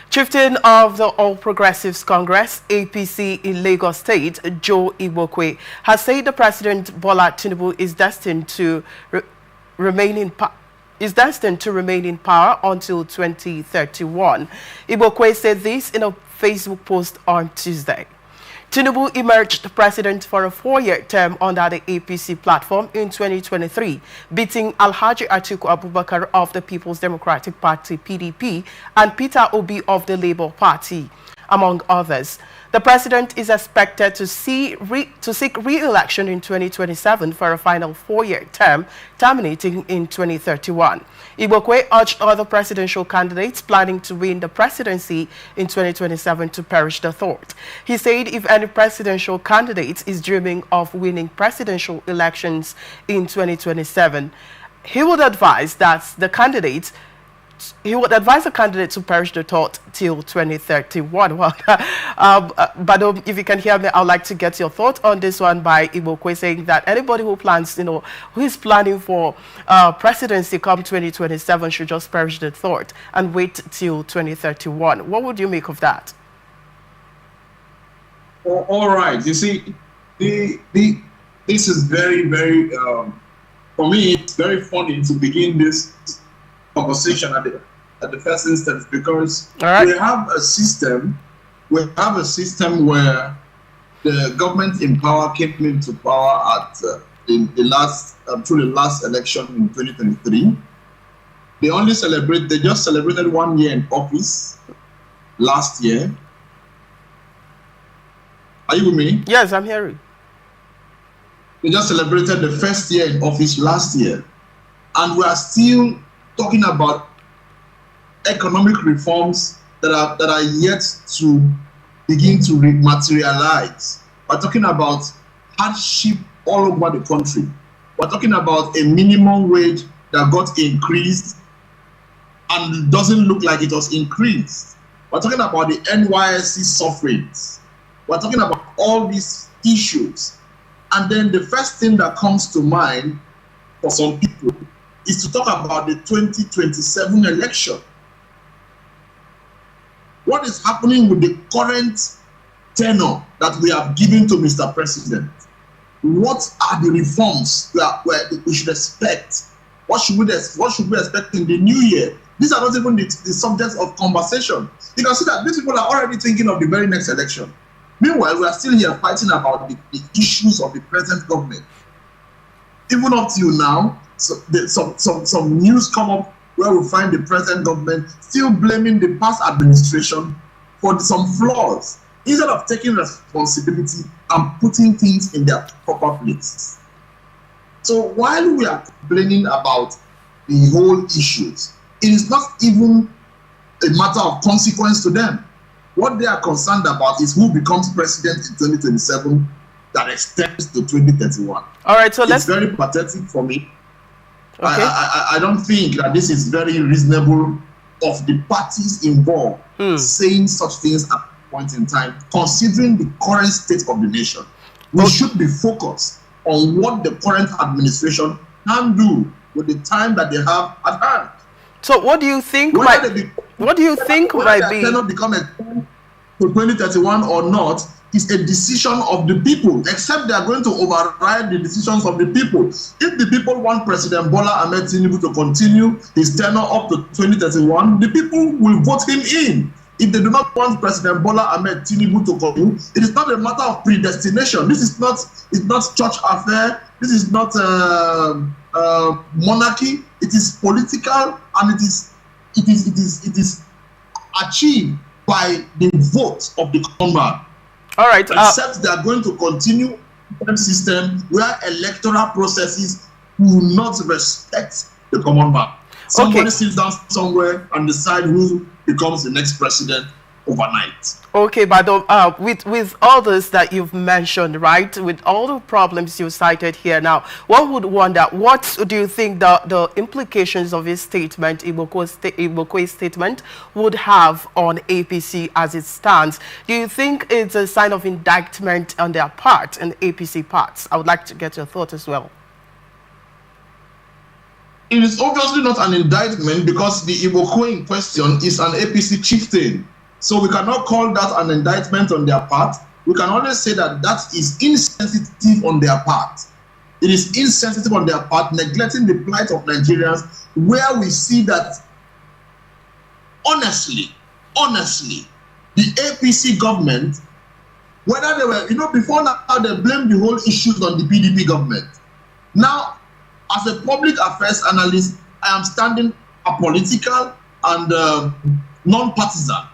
Chieftain of the All Progressives Congress, APC in Lagos State, Joe Igbokwe, has said the President Bola Tinubu is destined to remain in power until 2031. Igbokwe said this in a Facebook post on Tuesday. Tinubu emerged president for a 4-year term under the APC platform in 2023, beating Alhaji Atiku Abubakar of the People's Democratic Party (PDP) and Peter Obi of the Labour Party, among others. The president is expected to seek re-election in 2027 for a final 4-year term, terminating in 2031. Igbokwe urged other presidential candidates planning to win the presidency in 2027 to perish the thought. He said if any presidential candidate is dreaming of winning presidential elections in 2027, he would advise the candidate to perish the thought till 2031. Well, but if you can hear me, I'd like to get your thought on this one by Igbokwe, saying that anybody who plans, who is planning for presidency come 2027 should just perish the thought and wait till 2031. What would you make of that? All right. You see, this is very, very, for me, it's very funny to begin this conversation at the first instance, because we have a system where the government in power came into power at through the last election in 2023. They just celebrated 1 year in office last year. Are you with me? Yes, I'm hearing. They just celebrated the first year in office last year, and we are still talking about economic reforms that are yet to begin to materialize. We're talking about hardship all over the country. We're talking about a minimum wage that got increased and doesn't look like it was increased. We're talking about the NYSC sufferings. We're talking about all these issues. And then the first thing that comes to mind for some people is to talk about the 2027 election. What is happening with the current tenure that we have given to Mr. President? What are the reforms that we should expect? What should we expect in the new year? These are not even the subjects of conversation. You can see that these people are already thinking of the very next election. Meanwhile, we are still here fighting about the issues of the present government. Even up to now, some news come up where we find the present government still blaming the past administration for some flaws, instead of taking responsibility and putting things in their proper place. So while we are complaining about the whole issues, it is not even a matter of consequence to them. What they are concerned about is who becomes president in 2027 that extends to 2031. All right, so it's very pathetic for me. Okay. I don't think that this is very reasonable of the parties involved saying such things at a point in time, considering the current state of the nation. We should be focused on what the current administration can do with the time that they have at hand. So what do you think might be cannot become a to 2031 or not is a decision of the people, except they are going to override the decisions of the people. If the people want President Bola Tinubu to continue his tenure up to 2031, the people will vote him in. If they do not want President Bola Tinubu to continue, it is not a matter of predestination. This is not church affair. This is not monarchy. It is political, and it is achieved by the vote of the common man. All right. Except they are going to continue a system where electoral processes will not respect the common man. Somebody sits down somewhere and decide who becomes the next president overnight. Okay, but with all this that you've mentioned, right, with all the problems you cited here now, one would wonder, what do you think the implications of his statement, Igbokwe's statement, would have on APC as it stands? Do you think it's a sign of indictment on their part and APC parts? I would like to get your thought as well. It is obviously not an indictment, because the Igbokwe in question is an APC chieftain. So we cannot call that an indictment on their part. We can only say that that is insensitive on their part. It is insensitive on their part, neglecting the plight of Nigerians, where we see that, honestly, the APC government, whether they were, before now they blamed the whole issues on the PDP government. Now, as a public affairs analyst, I am standing apolitical and non-partisan.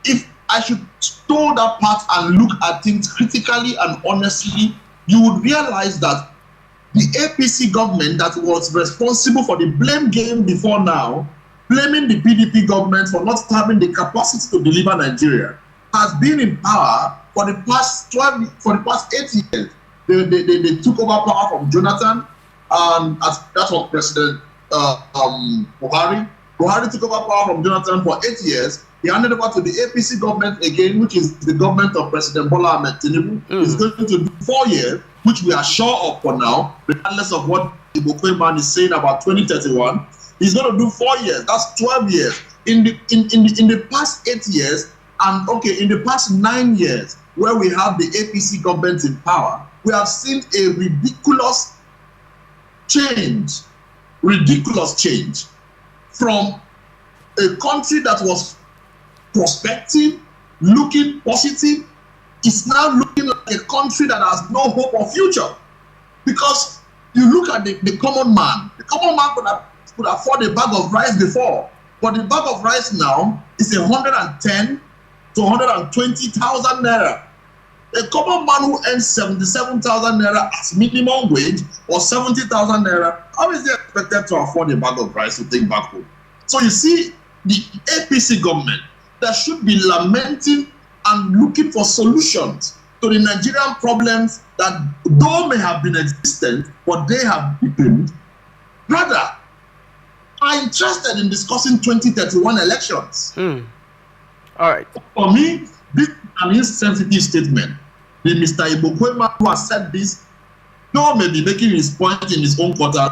If I should toe that part and look at things critically and honestly, you would realize that the APC government that was responsible for the blame game before now, blaming the PDP government for not having the capacity to deliver Nigeria, has been in power for the past 8 years. They took over power from Jonathan, and that was President Buhari. Buhari took over power from Jonathan for 8 years. He handed over to the APC government again, which is the government of President Bola Tinubu. It's going to do 4 years, which we are sure of for now, regardless of what the Igbokwe man is saying about 2031. He's going to do 4 years. That's 12 years. In the past 8 years, and in the past 9 years, where we have the APC government in power, we have seen a ridiculous change from a country that was prospective, looking positive, is now looking like a country that has no hope of future. Because you look at the common man. The common man could afford a bag of rice before, but the bag of rice now is 110 to 120,000 naira. A common man who earns 77,000 naira as minimum wage or 70,000 naira, how is he expected to afford a bag of rice to take back home? So you see, the APC government that should be lamenting and looking for solutions to the Nigerian problems that though may have been existent, but they have deepened, rather are interested in discussing 2031 elections. All right. For me, this is an insensitive statement. The Mr. Igbokwe who has said this, though may be making his point in his own quarter,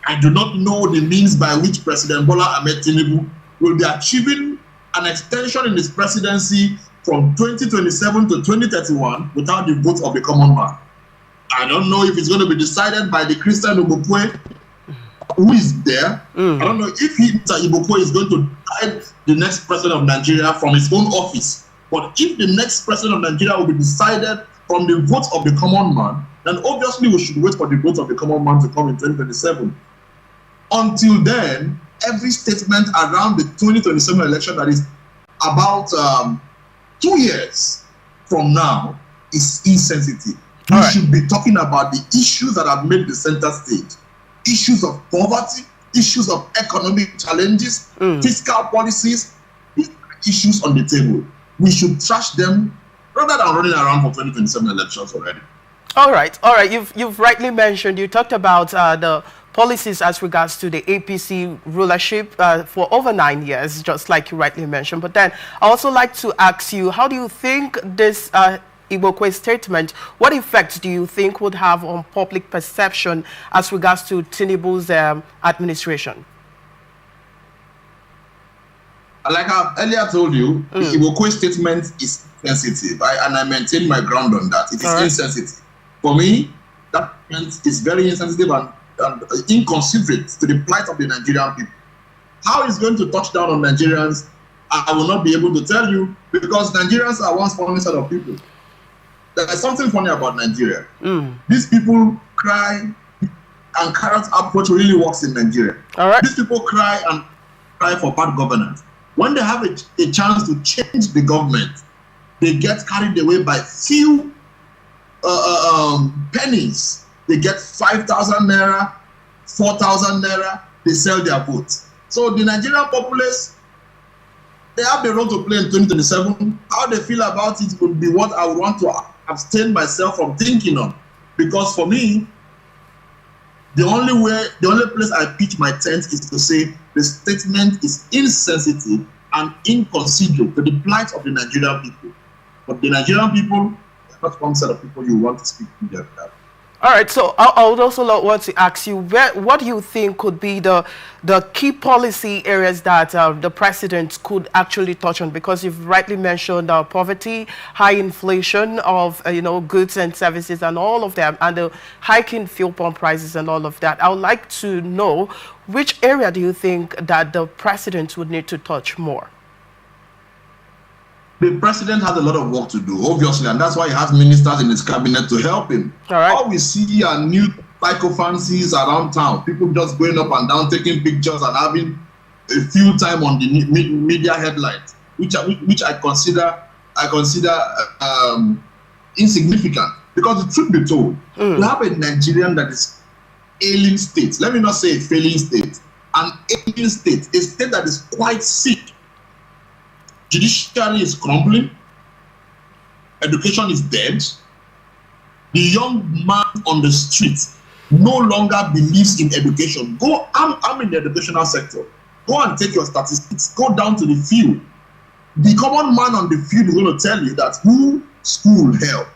I do not know the means by which President Bola Tinubu will be achieving an extension in his presidency from 2027 to 2031 without the vote of the common man. I don't know if it's going to be decided by the Christian Igbokwe who is there. I don't know if Mr. Igbokwe is going to decide the next president of Nigeria from his own office. But if the next president of Nigeria will be decided from the vote of the common man, then obviously we should wait for the vote of the common man to come in 2027. Until then, every statement around the 2027 election that is about 2 years from now is insensitive. We should be talking about the issues that have made the center stage. Issues of poverty, issues of economic challenges, fiscal policies, issues on the table. We should trash them rather than running around for 2027 elections already. All right. You've rightly mentioned, you talked about the policies as regards to the APC rulership for over 9 years, just like you rightly mentioned. But then I also like to ask you, how do you think this Igbokwe statement, what effect do you think would have on public perception as regards to Tinubu's administration? Like I earlier told you, the Igbokwe statement is sensitive, and I maintain my ground on that. It is insensitive. For me, that statement is very insensitive and inconsiderate to the plight of the Nigerian people. How it's going to touch down on Nigerians, I will not be able to tell you, because Nigerians are one funny set of people. There is something funny about Nigeria. These people cry, and carrot approach really works in Nigeria. These people cry for bad governance. When they have a chance to change the government, they get carried away by few pennies. They get 5,000 naira, 4,000 naira, they sell their votes. So the Nigerian populace, they have the role to play in 2027. How they feel about it would be what I would want to abstain myself from thinking on. Because for me, the only place I pitch my tent is to say the statement is insensitive and inconsiderate to the plight of the Nigerian people. But the Nigerian people, not one set of people you want to speak to them about. All right, so I would also want to ask you, what do you think could be the key policy areas that the president could actually touch on? Because you've rightly mentioned poverty, high inflation of goods and services and all of them, and the hiking fuel pump prices and all of that. I would like to know, which area do you think that the president would need to touch more? The president has a lot of work to do, obviously, and that's why he has ministers in his cabinet to help him. All right. All we see are new psychophancies around town, people just going up and down, taking pictures and having a few time on the media headlines, which I consider insignificant. Because the truth be told, we have a Nigerian that is ailing state. Let me not say a failing state. An ailing state, a state that is quite sick. Judiciary is crumbling. Education is dead. The young man on the street no longer believes in education. I'm in the educational sector. Go and take your statistics. Go down to the field. The common man on the field is going to tell you that who school hell.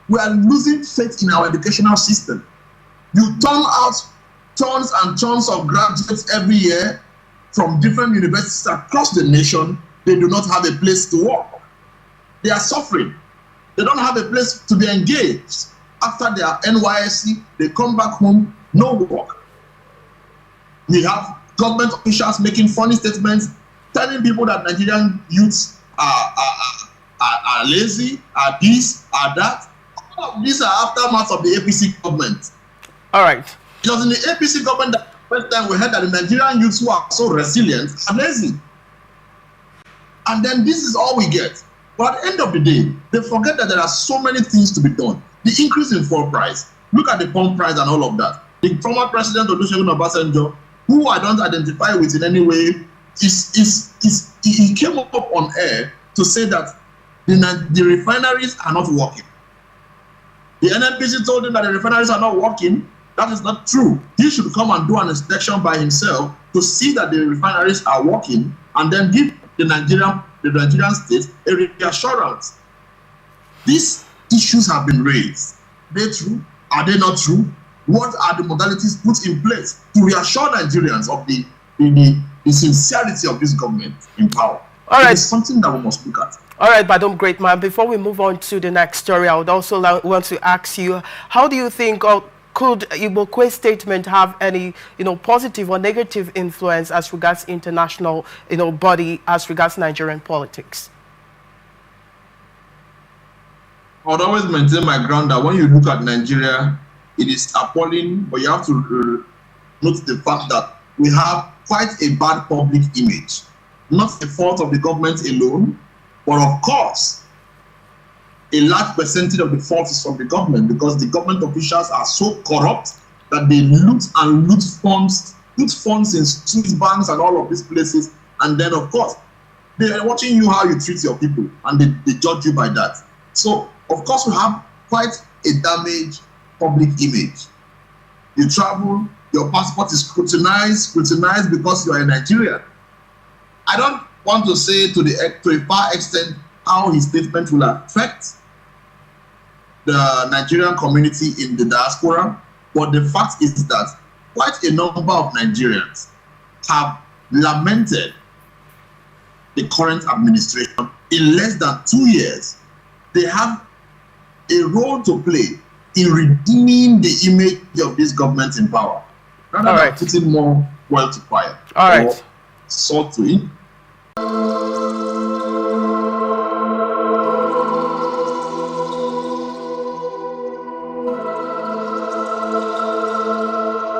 We are losing faith in our educational system. You turn out tons and tons of graduates every year from different universities across the nation. They do not have a place to work. They are suffering. They don't have a place to be engaged. After their NYSC, they come back home, no work. We have government officials making funny statements, telling people that Nigerian youths are lazy, are this, are that. All of these are aftermaths of the APC government. All right. Because in the APC government, the first time we heard that the Nigerian youths who are so resilient are lazy. And then this is all we get. But at the end of the day, they forget that there are so many things to be done. The increase in fuel price, look at the pump price and all of that. The former president Olusegun Obasanjo, who I don't identify with in any way, he came up on air to say that the refineries are not working. The NNPC told him that the refineries are not working. That is not true. He should come and do an inspection by himself to see that the refineries are working and then give the Nigerian state a reassurance. These issues have been raised. Are they true? Are they not true? What are the modalities put in place to reassure Nigerians of the sincerity of this government in power? All right. It is something that we must look at. All right, Badom, great man. Before we move on to the next story, I would also want to ask you, how do you think could Igbokwe's statement have any, positive or negative influence as regards international, body, as regards Nigerian politics? I would always maintain my ground that when you look at Nigeria, it is appalling, but you have to note the fact that we have quite a bad public image. Not the fault of the government alone, but of course, a large percentage of the fault is from the government, because the government officials are so corrupt that they loot funds in Swiss banks and all of these places. And then, of course, they are watching you how you treat your people, and they judge you by that. So, of course, we have quite a damaged public image. You travel, your passport is scrutinized because you are a Nigerian. I don't want to say to a far extent how his statement will affect the Nigerian community in the diaspora, but the fact is that quite a number of Nigerians have lamented the current administration. In less than 2 years, they have a role to play in redeeming the image of this government in power, rather than putting more oil to fire, or salt to it.